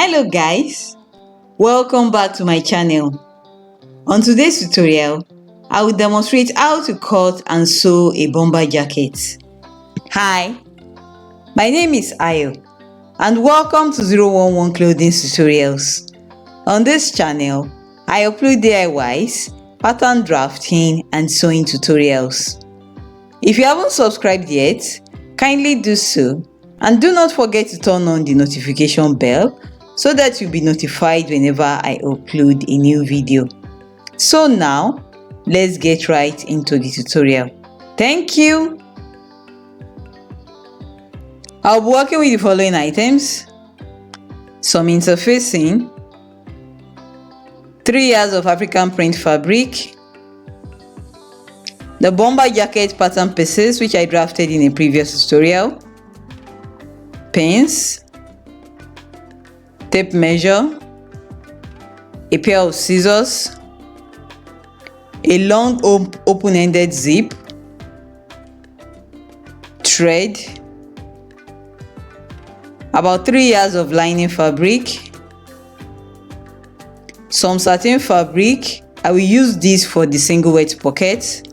Hello guys, welcome back to my channel. On today's tutorial, I will demonstrate how to cut and sew a bomber jacket. Hi, my name is Ayo and welcome to 011 Clothings Tutorials. On this channel, I upload DIYs, pattern drafting and sewing tutorials. If you haven't subscribed yet, kindly do so and do not forget to turn on the notification bell so that you'll be notified whenever I upload a new video. So now, let's get right into the tutorial. Thank you! I'll be working with the following items: some interfacing, 3 yards of African print fabric, the bomber jacket pattern pieces which I drafted in a previous tutorial, pins, tape measure, a pair of scissors, a long open-ended zip, thread, about 3 yards of lining fabric, some satin fabric. I will use this for the single wet pocket.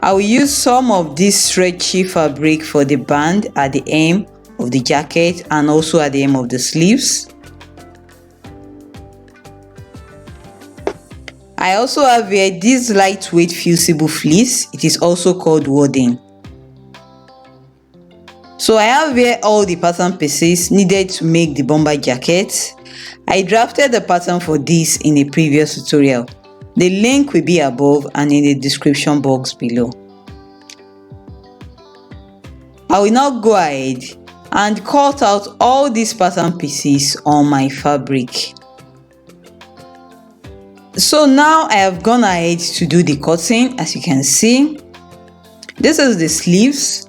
I will use some of this stretchy fabric for the band at the hem of the jacket and also at the hem of the sleeves. I also have here this lightweight fusible fleece. It is also called wadding. So I have here all the pattern pieces needed to make the bomber jacket. I drafted the pattern for this in a previous tutorial. The link will be above and in the description box below. I will now go ahead and cut out all these pattern pieces on my fabric. So now I have gone ahead to do the cutting. As you can see, this is the sleeves.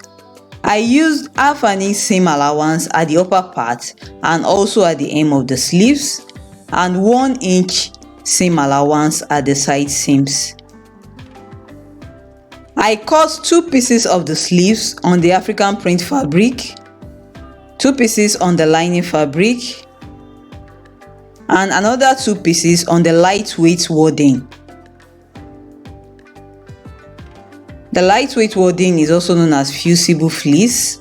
I used half an inch seam allowance at the upper part and also at the hem of the sleeves, and 1 inch seam allowance at the side seams. I cut 2 pieces of the sleeves on the African print fabric, 2 pieces on the lining fabric, and another 2 pieces on the lightweight wadding. The lightweight wadding is also known as fusible fleece.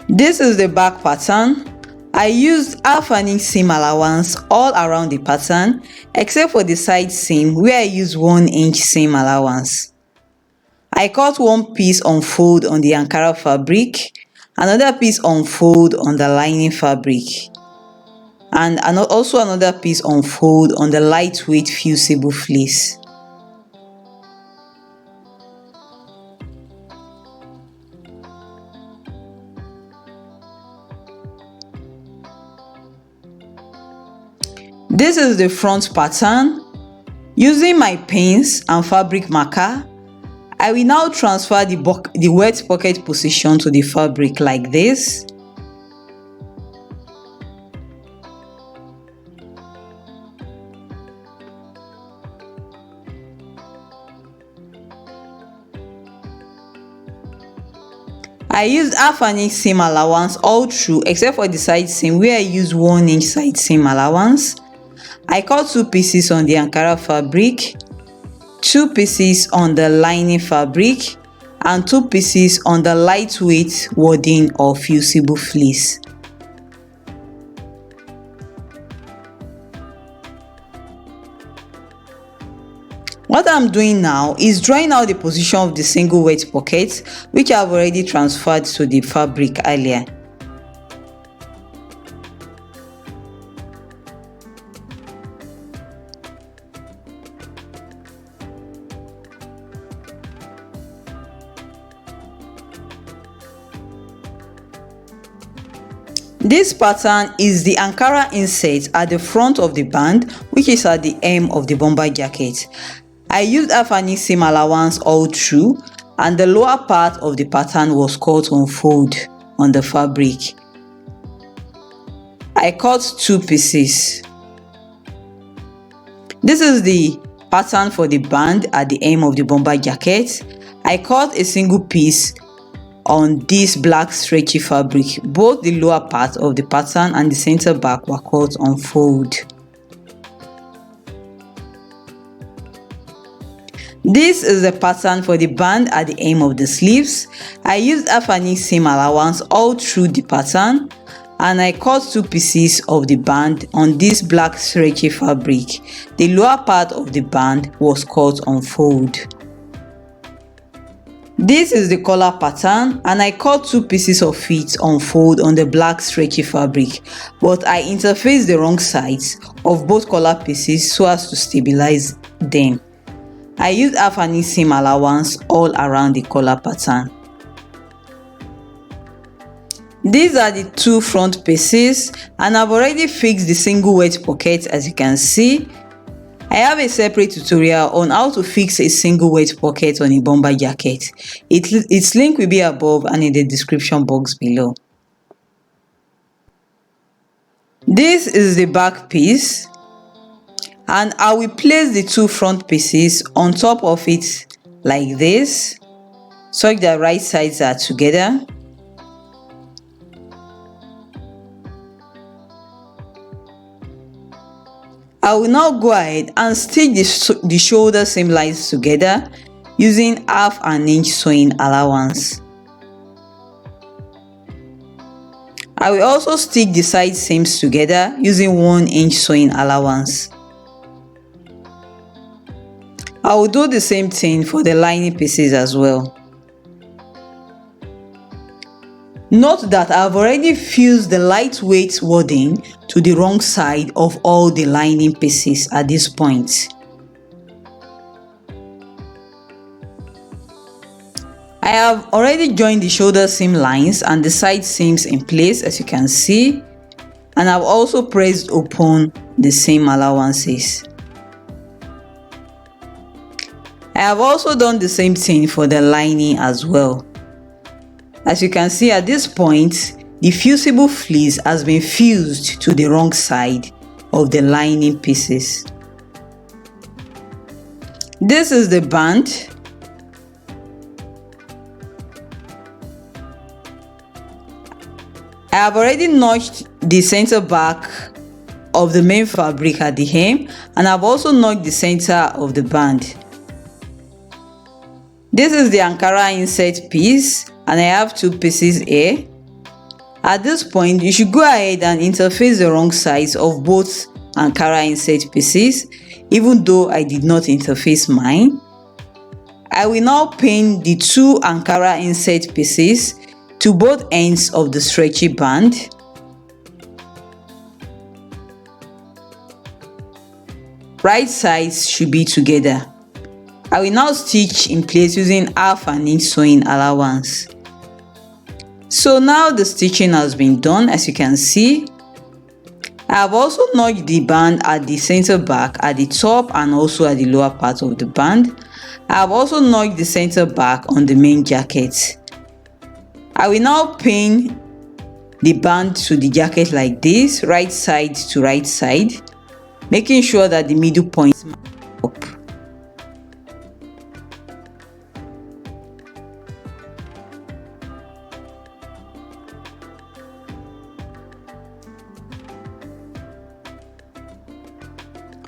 This is the back pattern. I used half an inch seam allowance all around the pattern except for the side seam where I used 1 inch seam allowance. I cut 1 piece on fold on the Ankara fabric, another piece on fold on the lining fabric, and also another piece on fold on the lightweight fusible fleece. This is the front pattern. Using my pins and fabric marker, I will now transfer the wet pocket position to the fabric like this. I used half an inch seam allowance all through except for the side seam where I used 1 inch side seam allowance. I cut 2 pieces on the Ankara fabric, 2 pieces on the lining fabric, and 2 pieces on the lightweight wadding or fusible fleece. What I'm doing now is drawing out the position of the single wet pocket which I've already transferred to the fabric earlier. This pattern is the Ankara inset at the front of the band, which is at the hem of the bomber jacket. I used half an inch seam allowance all through, and the lower part of the pattern was cut on fold on the fabric. I cut 2 pieces. This is the pattern for the band at the hem of the bomber jacket. I cut a single piece on this black stretchy fabric. Both the lower part of the pattern and the center back were cut on fold. This is the pattern for the band at the hem of the sleeves. I used half an inch seam allowance all through the pattern, and I cut 2 pieces of the band on this black stretchy fabric. The lower part of the band was cut on fold. This is the collar pattern, and I cut 2 pieces of it on fold on the black stretchy fabric, but I interfaced the wrong sides of both collar pieces so as to stabilize them. I used half an inch seam allowance all around the collar pattern. These are the 2 front pieces, and I've already fixed the single wedge pocket. As you can see, I have a separate tutorial on how to fix a single wedge pocket on a bomber jacket. Its link will be above and in the description box below. This is the back piece, and I will place the 2 front pieces on top of it like this, such that right sides are together. I will now go ahead and stitch the shoulder seam lines together using half an inch sewing allowance. I will also stitch the side seams together using 1 inch sewing allowance. I will do the same thing for the lining pieces as well. Note that I have already fused the lightweight wadding to the wrong side of all the lining pieces at this point. I have already joined the shoulder seam lines and the side seams in place, as you can see, and I've also pressed open the seam allowances. I have also done the same thing for the lining as well. As you can see, at this point, the fusible fleece has been fused to the wrong side of the lining pieces. This is the band. I have already notched the center back of the main fabric at the hem, and I've also notched the center of the band. This is the Ankara insert piece, and I have 2 pieces here. At this point, you should go ahead and interface the wrong sides of both Ankara insert pieces, even though I did not interface mine. I will now pin the 2 Ankara insert pieces to both ends of the stretchy band. Right sides should be together. I will now stitch in place using half an inch sewing allowance. So now the stitching has been done. As you can see, I have also notched the band at the center back, at the top, and also at the lower part of the band. I have also notched the center back on the main jacket. I will now pin the band to the jacket like this, right side to right side, making sure that the middle points match up.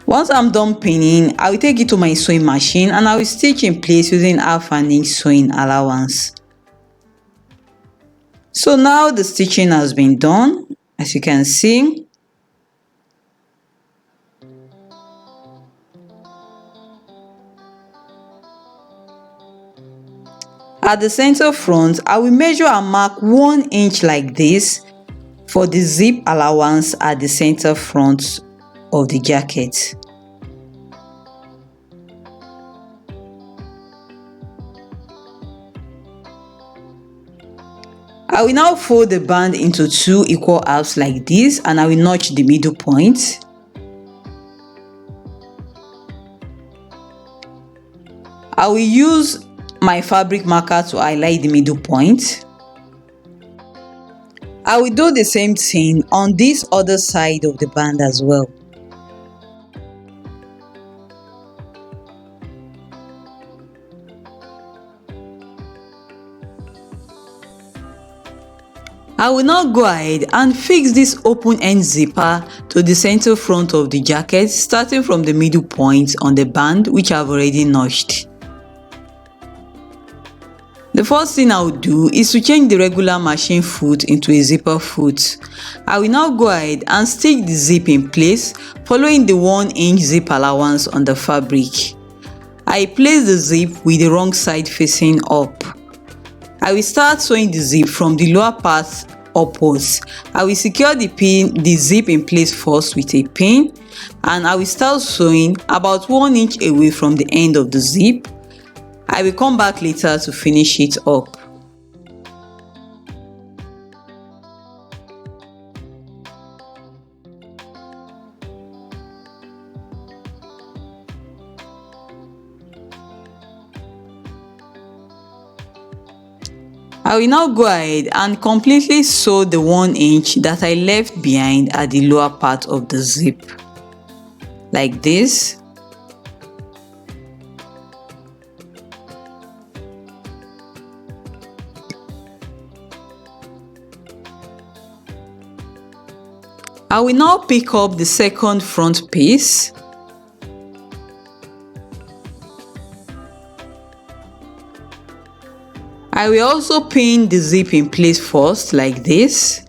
Once I'm done pinning, I will take it to my sewing machine and I will stitch in place using half an inch sewing allowance. So now the stitching has been done, as you can see. At the center front, I will measure and mark 1 inch like this for the zip allowance at the center front of the jacket. I will now fold the band into 2 equal halves like this, and I will notch the middle point. I will use my fabric marker to highlight the middle point. I will do the same thing on this other side of the band as well. I will now go ahead and fix this open end zipper to the center front of the jacket, starting from the middle point on the band which I've already notched. The first thing I will do is to change the regular machine foot into a zipper foot. I will now go ahead and stick the zip in place following the 1-inch zip allowance on the fabric. I place the zip with the wrong side facing up. I will start sewing the zip from the lower part upwards. I will secure the zip in place first with a pin, and I will start sewing about 1 inch away from the end of the zip. I will come back later to finish it up. I will now go ahead and completely sew the 1 inch that I left behind at the lower part of the zip, like this. I will now pick up the second front piece. I will also pin the zip in place first, like this.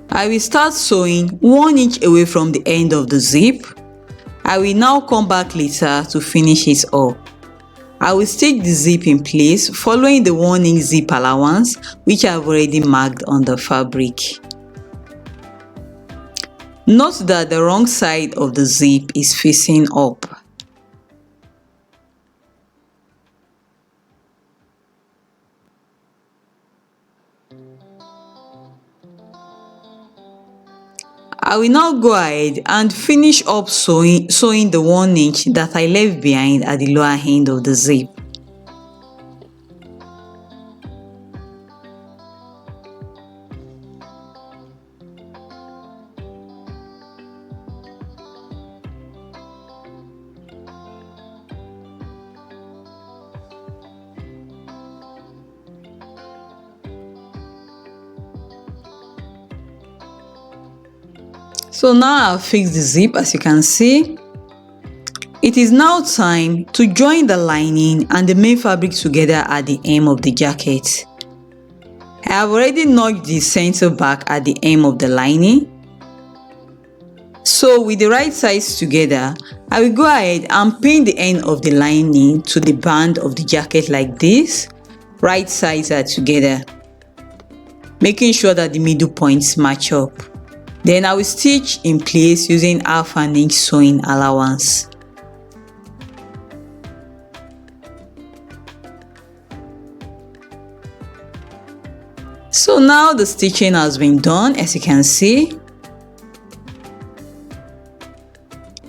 I will start sewing 1 inch away from the end of the zip. I will now come back later to finish it up. I will stick the zip in place following the 1-inch zip allowance which I have already marked on the fabric. Note that the wrong side of the zip is facing up. I will now go ahead and finish up sewing the 1 inch that I left behind at the lower end of the zip. So now I've fixed the zip, as you can see. It is now time to join the lining and the main fabric together at the hem of the jacket. I have already notched the center back at the hem of the lining. So with the right sides together, I will go ahead and pin the end of the lining to the band of the jacket like this. Right sides are together, making sure that the middle points match up. Then I will stitch in place using 1/2 inch sewing allowance. So now the stitching has been done, as you can see.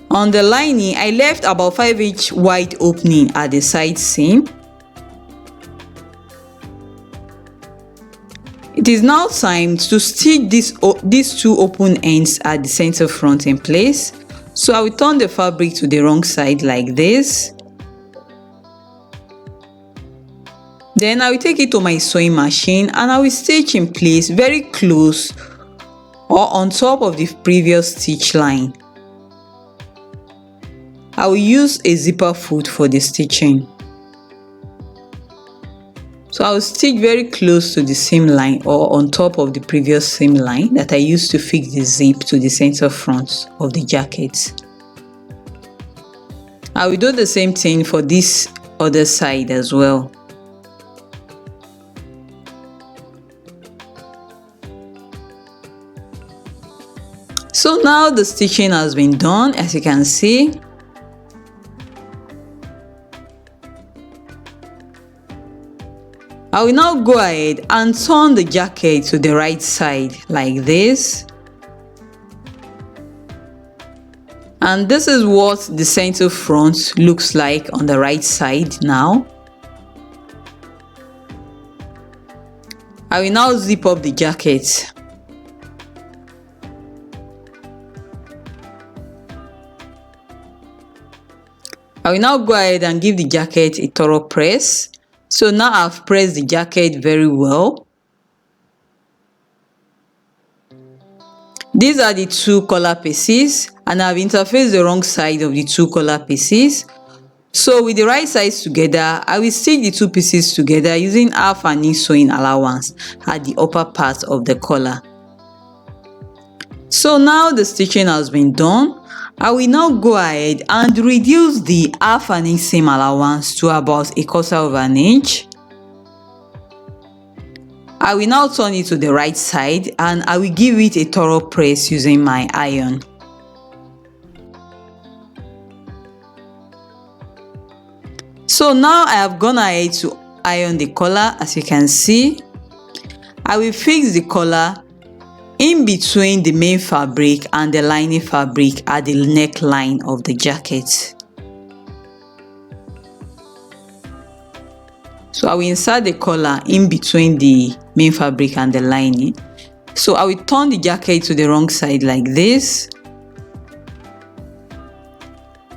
On the lining, I left about 5-inch wide opening at the side seam. It is now time to stitch these two open ends at the center front in place. So I will turn the fabric to the wrong side like this. Then I will take it to my sewing machine and I will stitch in place very close or on top of the previous stitch line. I will use a zipper foot for the stitching. So I will stitch very close to the seam line or on top of the previous seam line that I used to fix the zip to the center front of the jacket. I will do the same thing for this other side as well. So now the stitching has been done, as you can see. I will now go ahead and turn the jacket to the right side like this. And this is what the center front looks like on the right side now. I will now zip up the jacket. I will now go ahead and give the jacket a thorough press. So now I've pressed the jacket very well. These are the two collar pieces, and I've interfaced the wrong side of the two collar pieces. So with the right sides together, I will stitch the two pieces together using half an inch sewing allowance at the upper part of the collar. So now the stitching has been done. I will now go ahead and reduce the half an inch seam allowance to about 1/4 of an inch. I will now turn it to the right side and I will give it a thorough press using my iron. So now I have gone ahead to iron the collar. As you can see, I will fix the collar in between the main fabric and the lining fabric at the neckline of the jacket. So I will insert the collar in between the main fabric and the lining. So I will turn the jacket to the wrong side like this.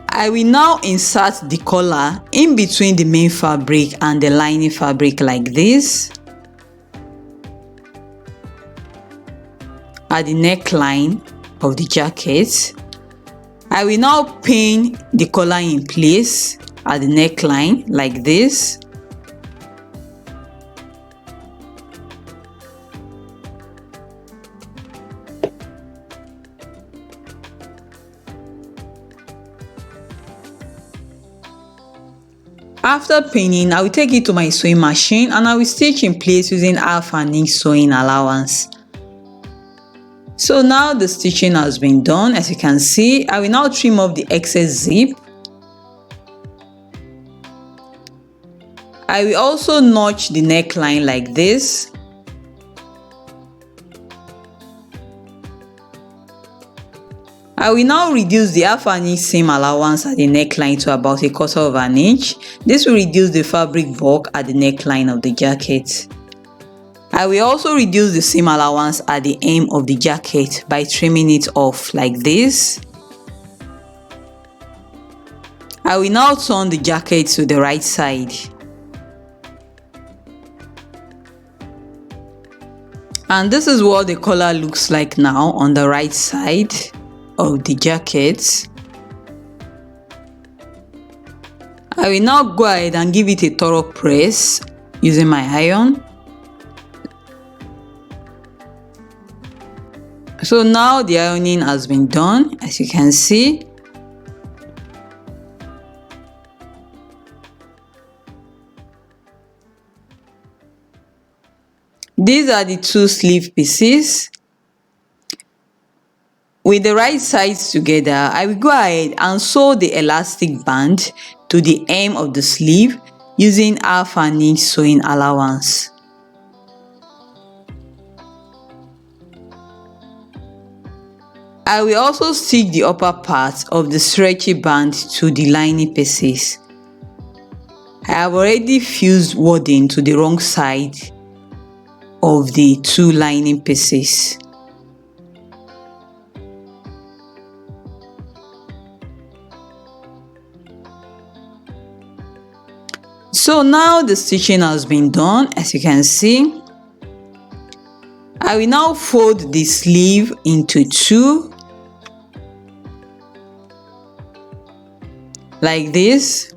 I will now insert the collar in between the main fabric and the lining fabric like this at the neckline of the jacket. I will now pin the collar in place at the neckline like this. After pinning, I will take it to my sewing machine and I will stitch in place using half an inch sewing allowance. So now the stitching has been done. As you can see, I will now trim off the excess zip. I will also notch the neckline like this. I will now reduce the half an inch seam allowance at the neckline to about 1/4 of an inch. This will reduce the fabric bulk at the neckline of the jacket. I will also reduce the seam allowance at the hem of the jacket by trimming it off like this. I will now turn the jacket to the right side. And this is what the collar looks like now on the right side of the jacket. I will now go ahead and give it a thorough press using my iron. So now the ironing has been done, as you can see. These are the two sleeve pieces. With the right sides together, I will go ahead and sew the elastic band to the hem of the sleeve using half an inch sewing allowance. I will also stitch the upper part of the stretchy band to the lining pieces. I have already fused wadding to the wrong side of the two lining pieces. So now the stitching has been done, as you can see. I will now fold the sleeve into two, like this.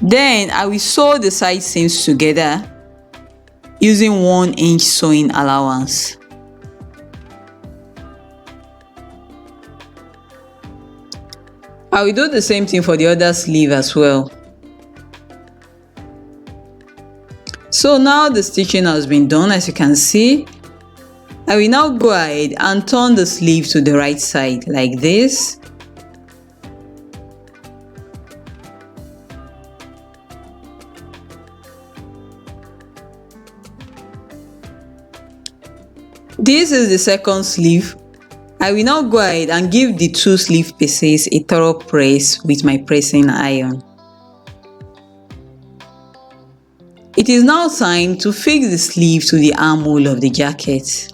Then I will sew the side seams together using 1 inch sewing allowance. I will do the same thing for the other sleeve as well. So now the stitching has been done, as you can see. I will now go ahead and turn the sleeve to the right side like this. This is the second sleeve. I will now go ahead and give the two sleeve pieces a thorough press with my pressing iron. It is now time to fix the sleeve to the armhole of the jacket.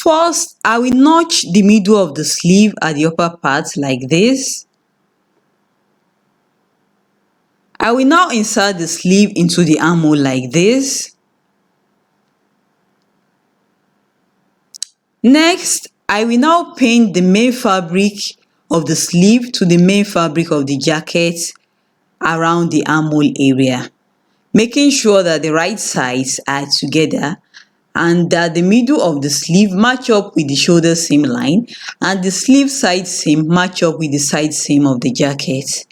First, I will notch the middle of the sleeve at the upper part like this. I will now insert the sleeve into the armhole like this. Next, I will now pin the main fabric of the sleeve to the main fabric of the jacket around the armhole area, making sure that the right sides are together and that the middle of the sleeve match up with the shoulder seam line and the sleeve side seam match up with the side seam of the jacket.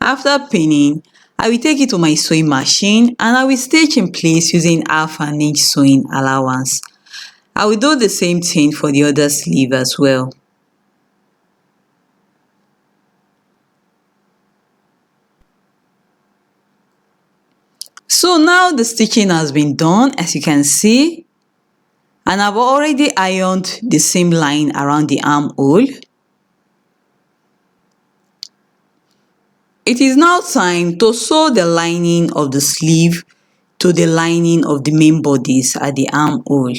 After pinning, I will take it to my sewing machine and I will stitch in place using 1/2 inch sewing allowance. I will do the same thing for the other sleeve as well. So now the stitching has been done, as you can see, and I've already ironed the seam line around the armhole. It is now time to sew the lining of the sleeve to the lining of the main bodice at the armhole.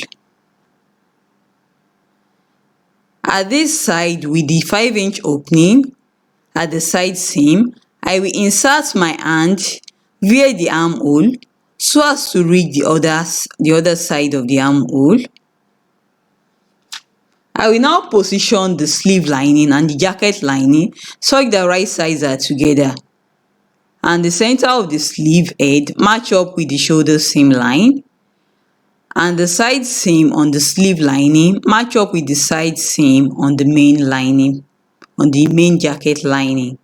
At this side, with the 5-inch opening at the side seam, I will insert my hand via the armhole so as to reach the other side of the armhole. I will now position the sleeve lining and the jacket lining so the right sides are together and the center of the sleeve head match up with the shoulder seam line and the side seam on the sleeve lining match up with the side seam on the main lining, on the main jacket lining.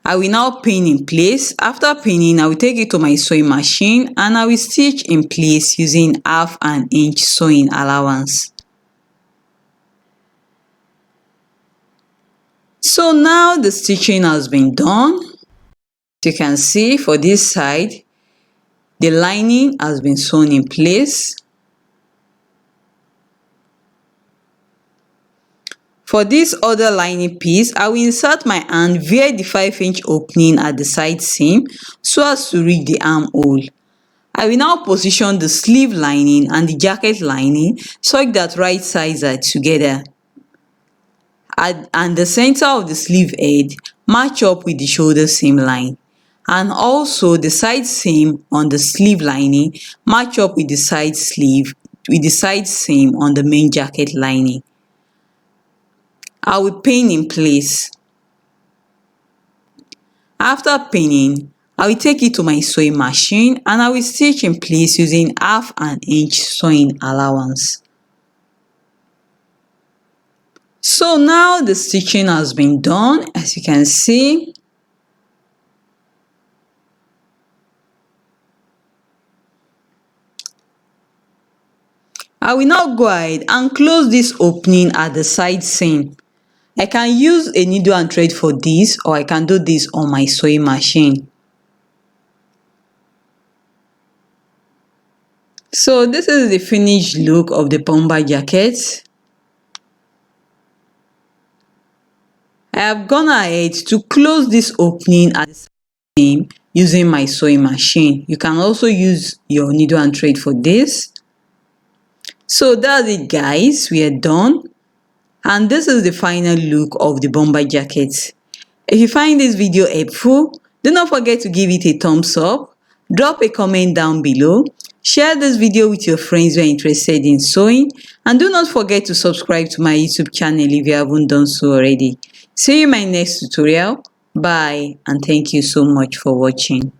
I will now pin in place. After pinning, I will take it to my sewing machine and I will stitch in place using 1/2 inch sewing allowance. So now the stitching has been done. As you can see, for this side, the lining has been sewn in place. For this other lining piece, I will insert my hand via the 5-inch opening at the side seam so as to reach the armhole. I will now position the sleeve lining and the jacket lining so that right sides are together and the center of the sleeve head match up with the shoulder seam line, and also the side seam on the sleeve lining match up with the side seam on the main jacket lining. I will pin in place. After pinning, I will take it to my sewing machine and I will stitch in place using 1/2 inch sewing allowance. So now the stitching has been done, as you can see. I will now go ahead and close this opening at the side seam. I can use a needle and thread for this, or I can do this on my sewing machine. So this is the finished look of the bomber jacket. I have gone ahead to close this opening at the seam using my sewing machine. You can also use your needle and thread for this. So that's it, guys. We are done. And this is the final look of the bomber jacket. If you find this video helpful, do not forget to give it a thumbs up, drop a comment down below, share this video with your friends who are interested in sewing, and do not forget to subscribe to my YouTube channel if you haven't done so already. See you in my next tutorial. Bye, and thank you so much for watching.